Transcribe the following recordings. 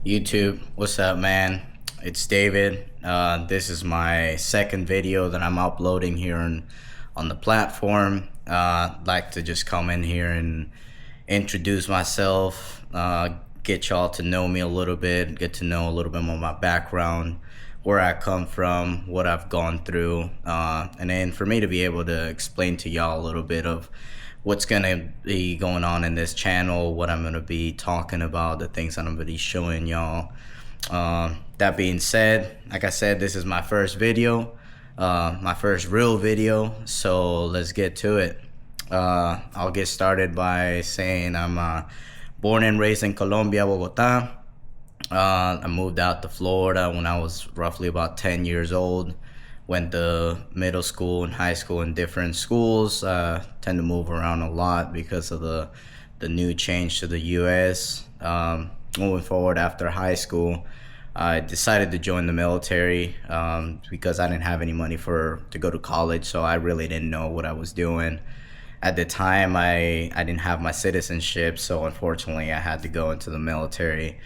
YouTube, what's up, man? It's David. This is my second video that I'm uploading here on the platform. I'd like to just come in here and introduce myself, get y'all to know me a little bit, get to know a little bit more of my background, where I come from, what I've gone through, and then for me to be able to explain to y'all a little bit of what's gonna be going on in this channel, what I'm gonna be talking about, the things I'm gonna be showing y'all. That being said, like I said, this is my first video, my first real video, so let's get to it. I'll get started by saying I'm born and raised in Colombia, Bogota. I moved out to Florida when I was roughly about 10 years old. Went to middle school and high school in different schools. Tend to move around a lot because of the new change to the U.S. Moving forward after high school, I decided to join the military because I didn't have any money to go to college, so I really didn't know what I was doing. At the time, I didn't have my citizenship, so unfortunately I had to go into the military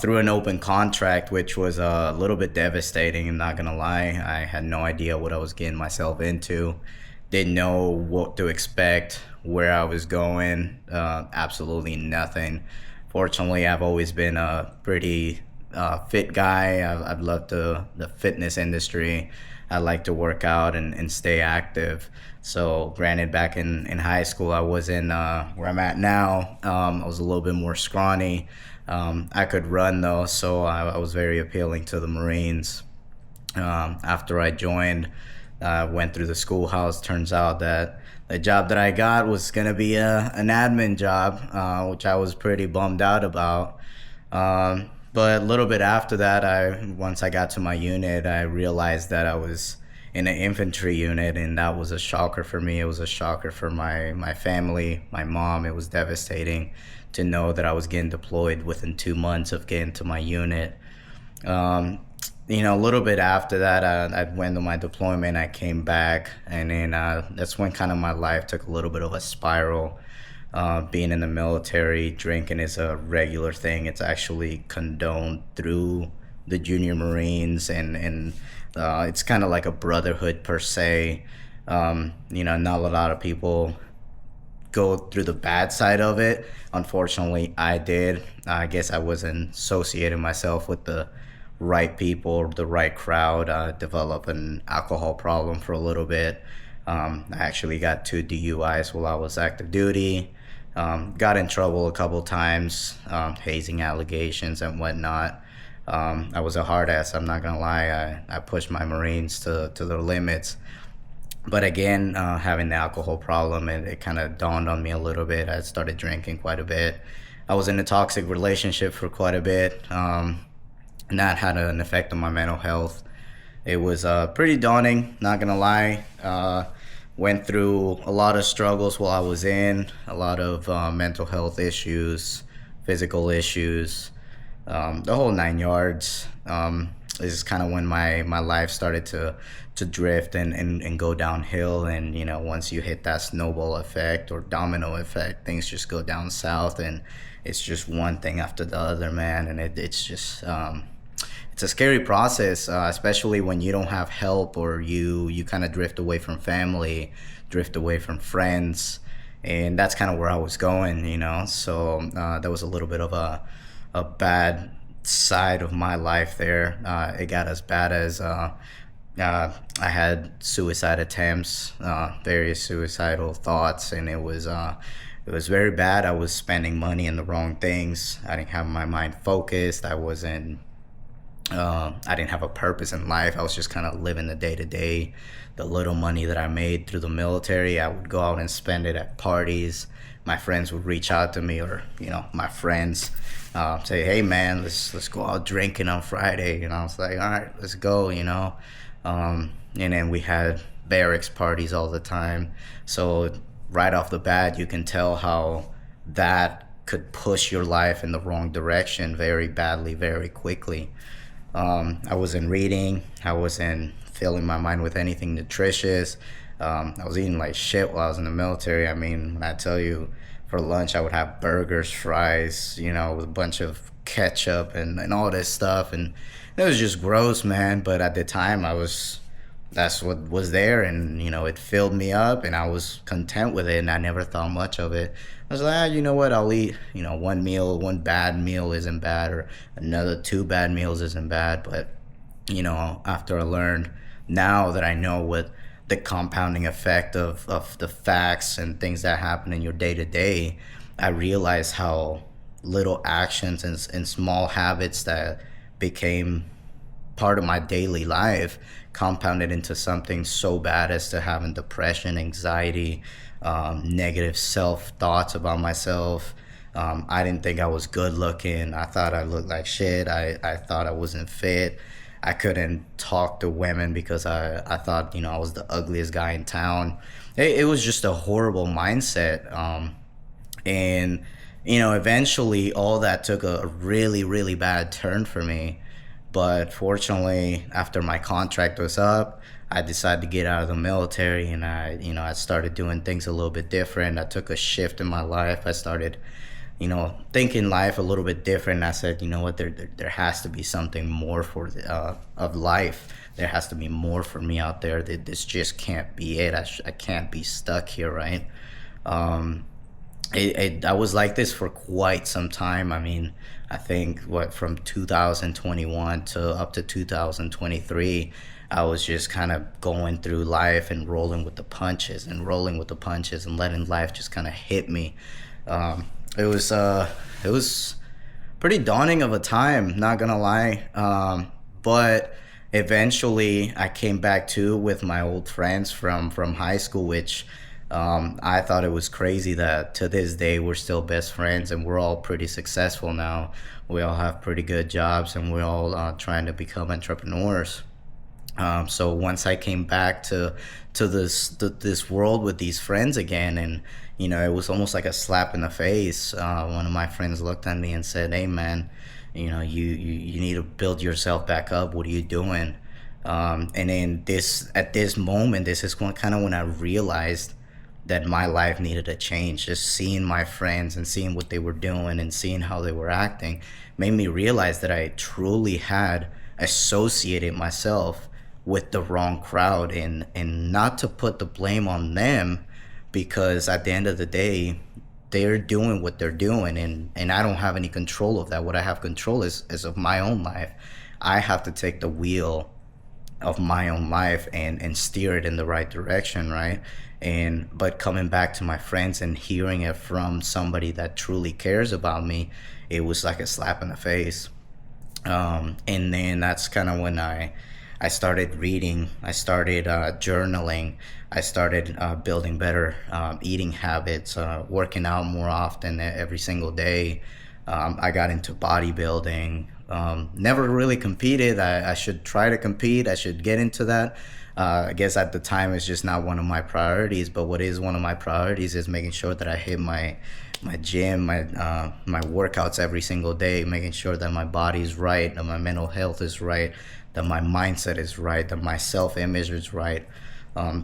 through an open contract, which was a little bit devastating. I'm not gonna lie. I had no idea what I was getting myself into. Didn't know what to expect, where I was going, absolutely nothing. Fortunately, I've always been a pretty fit guy. I've loved the fitness industry. I like to work out and stay active. So granted, back in high school, I was in where I'm at now. I was a little bit more scrawny. I could run though, so I was very appealing to the Marines. After I joined, went through the schoolhouse. Turns out that the job that I got was gonna be an admin job, which I was pretty bummed out about. But a little bit after that, once I got to my unit, I realized that I was in an infantry unit, and that was a shocker for me. It was a shocker for my family, my mom. It was devastating to know that I was getting deployed within 2 months of getting to my unit. A little bit after that, I went to my deployment. I came back, and then that's when kind of my life took a little bit of a spiral. Being in the military, drinking is a regular thing. It's actually condoned through the junior Marines, and it's kind of like a brotherhood per se. Not a lot of people go through the bad side of it. Unfortunately, I did. I guess I wasn't associating myself with the right people, the right crowd. Developed an alcohol problem for a little bit. I actually got 2 DUIs while I was active duty. Got in trouble a couple times, hazing allegations and whatnot. I was a hard ass, I'm not gonna lie. I pushed my Marines to their limits. But again, having the alcohol problem, it kind of dawned on me a little bit. I started drinking quite a bit. I was in a toxic relationship for quite a bit. And that had an effect on my mental health. It was pretty daunting, not gonna lie. Went through a lot of struggles while I was in, a lot of mental health issues, physical issues, the whole 9 yards. This is kind of when my life started to drift and go downhill. And once you hit that snowball effect or domino effect, things just go down south, and it's just one thing after the other, man. And it's just it's a scary process, especially when you don't have help, or you kind of drift away from family, drift away from friends. And that's kind of where I was going, so that was a little bit of a bad side of my life there. It got as bad as I had suicide attempts, various suicidal thoughts, and it was very bad. I was spending money in the wrong things. I didn't have my mind focused. I didn't have a purpose in life. I was just kind of living the day to day. The little money that I made through the military, I would go out and spend it at parties. My friends would reach out to me, or my friends say, "Hey man, let's go out drinking on Friday." I was like, "All right, let's go." And then we had barracks parties all the time. So right off the bat, you can tell how that could push your life in the wrong direction very badly, very quickly. I wasn't reading. I wasn't filling my mind with anything nutritious. I was eating like shit while I was in the military. I mean, when I tell you, for lunch I would have burgers, fries, with a bunch of ketchup and all this stuff, and it was just gross, man. But at the time, that's what was there, and it filled me up, and I was content with it, and I never thought much of it. I was like, you know what, I'll eat, one bad meal isn't bad, or another two bad meals isn't bad. But after I learned, now that I know what the compounding effect of the facts and things that happen in your day to day, I realize how little actions and small habits that became part of my daily life compounded into something so bad as to having depression, anxiety, negative self thoughts about myself. I didn't think I was good looking. I thought I looked like shit. I thought I wasn't fit. I couldn't talk to women because I thought, I was the ugliest guy in town. It was just a horrible mindset. And, eventually all that took a really, really bad turn for me. But fortunately, after my contract was up, I decided to get out of the military, and I started doing things a little bit different. I took a shift in my life. I started thinking life a little bit different. I said, what, there has to be something more for of life. There has to be more for me out there. This just can't be it. I can't be stuck here, right? I was like this for quite some time. I mean, I think from 2021 to up to 2023, I was just kind of going through life and rolling with the punches and letting life just kind of hit me. It was pretty daunting of a time, not gonna lie. But eventually I came back to with my old friends from high school, which I thought it was crazy that to this day we're still best friends, and we're all pretty successful now. We all have pretty good jobs, and we're all trying to become entrepreneurs. So once I came back to this world with these friends again, and it was almost like a slap in the face. One of my friends looked at me and said, "Hey man, you need to build yourself back up. What are you doing?" And then at this moment, this is kind of when I realized that my life needed a change. Just seeing my friends and seeing what they were doing and seeing how they were acting made me realize that I truly had associated myself with the wrong crowd, and not to put the blame on them, because at the end of the day, they're doing what they're doing, and I don't have any control of that. What I have control is of my own life. I have to take the wheel of my own life and steer it in the right direction, right? But coming back to my friends and hearing it from somebody that truly cares about me, it was like a slap in the face. And then that's kind of when I started reading, I started journaling, I started building better eating habits, working out more often every single day. I got into bodybuilding. Never really competed. I should try to compete. I should get into that. I guess at the time it's just not one of my priorities, but what is one of my priorities is making sure that I hit my gym, my workouts every single day, making sure that my body's right, that my mental health is right, that my mindset is right, that my self-image is right.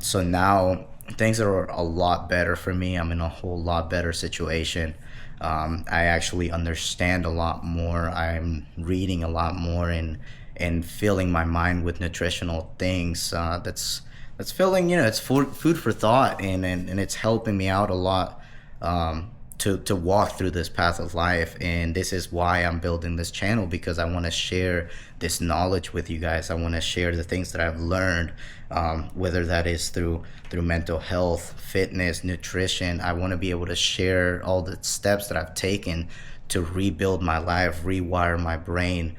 So now things are a lot better for me. I'm in a whole lot better situation. I actually understand a lot more. I'm reading a lot more and filling my mind with nutritional things. That's filling, it's food for thought, and it's helping me out a lot to walk through this path of life. And this is why I'm building this channel, because I want to share this knowledge with you guys. I want to share the things that I've learned, whether that is through mental health, fitness, nutrition. I want to be able to share all the steps that I've taken to rebuild my life, rewire my brain,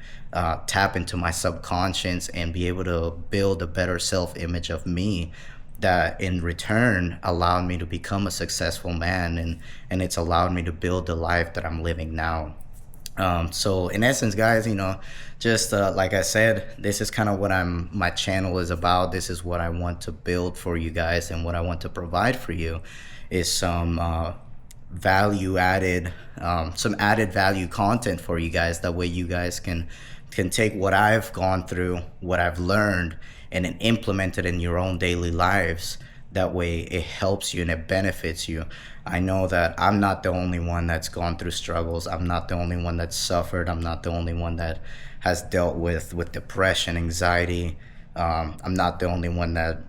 tap into my subconscious, and be able to build a better self-image of me that in return allowed me to become a successful man, and it's allowed me to build the life that I'm living now. So in essence, guys, just like I said, this is kind of what my channel is about. This is what I want to build for you guys, and what I want to provide for you is some value added, some added value content for you guys. That way you guys can take what I've gone through, what I've learned, and then implement it in your own daily lives That way it helps you and it benefits you. I know that I'm not the only one that's gone through struggles. I'm not the only one that's suffered. I'm not the only one that has dealt with depression, anxiety. I'm not the only one that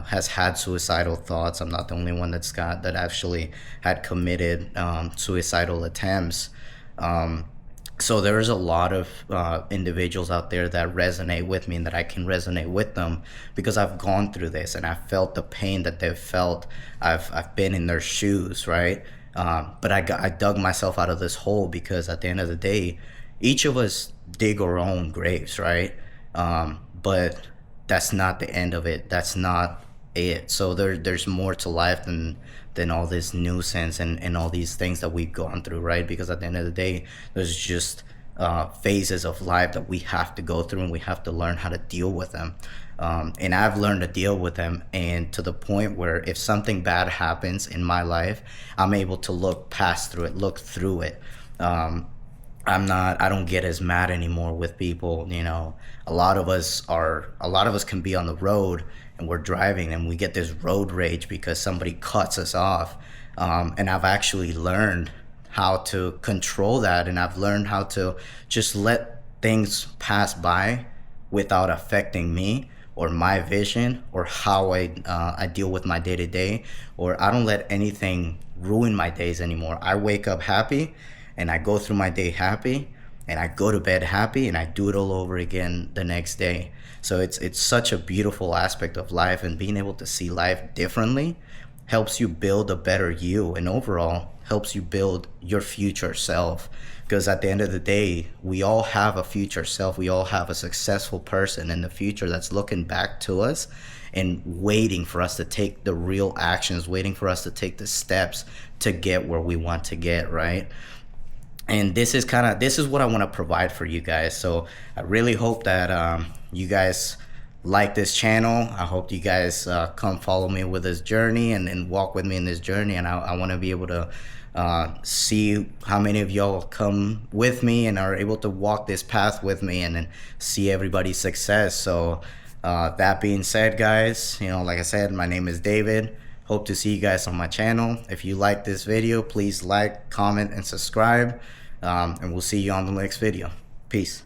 has had suicidal thoughts. I'm not the only one that actually had committed suicidal attempts. So there's a lot of individuals out there that resonate with me and that I can resonate with them because I've gone through this and I've felt the pain that they've felt. I've been in their shoes, right? But I dug myself out of this hole because at the end of the day, each of us dig our own graves, right? But that's not the end of it. That's not it. So there's more to life than all this nuisance and all these things that we've gone through, right? Because at the end of the day, there's just phases of life that we have to go through and we have to learn how to deal with them. And I've learned to deal with them, and to the point where if something bad happens in my life, I'm able to look past through it, look through it. I don't get as mad anymore with people. You know, a lot of us can be on the road and we're driving and we get this road rage because somebody cuts us off. And I've actually learned how to control that, and I've learned how to just let things pass by without affecting me or my vision or how I deal with my day to day, or I don't let anything ruin my days anymore. I wake up happy and I go through my day happy and I go to bed happy and I do it all over again the next day. So it's such a beautiful aspect of life, and being able to see life differently helps you build a better you, and overall helps you build your future self. Because at the end of the day, we all have a future self. We all have a successful person in the future that's looking back to us and waiting for us to take the real actions, waiting for us to take the steps to get where we want to get, right? And this is what I want to provide for you guys. So I really hope that you guys like this channel. I hope you guys come follow me with this journey and walk with me in this journey. And I want to be able to see how many of y'all come with me and are able to walk this path with me and then see everybody's success. So that being said, guys, you know, like I said, my name is David. Hope to see you guys on my channel. If you like this video, please like, comment, and subscribe. And we'll see you on the next video. Peace.